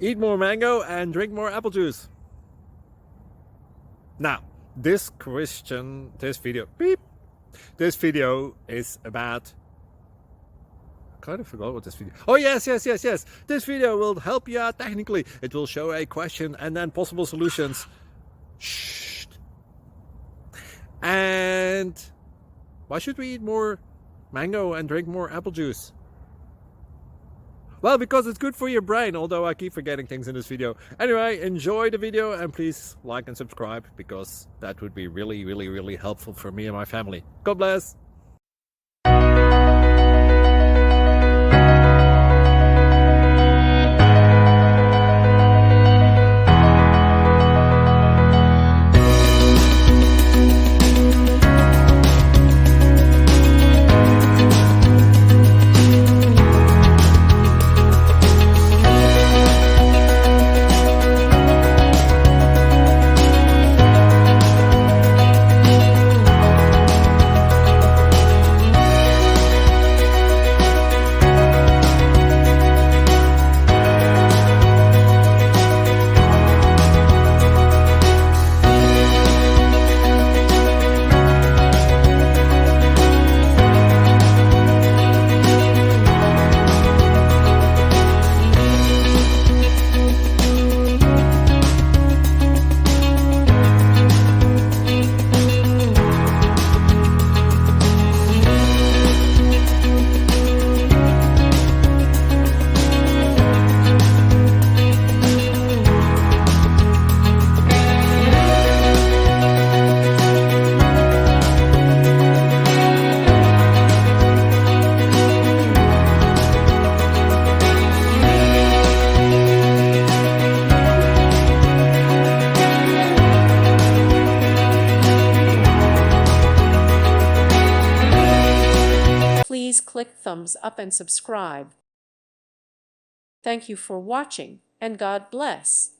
Eat more mango and drink more apple juice. Now, this video is about, I kind of forgot what this video. Oh, yes. This video will help you out technically. It will show a question and then possible solutions. Shh. And why should we eat more mango and drink more apple juice? Well, because it's good for your brain, although I keep forgetting things in this video. Anyway, enjoy the video and please like and subscribe, because that would be really helpful for me and my family. God bless! Please click thumbs up and subscribe. Thank you for watching, and God bless.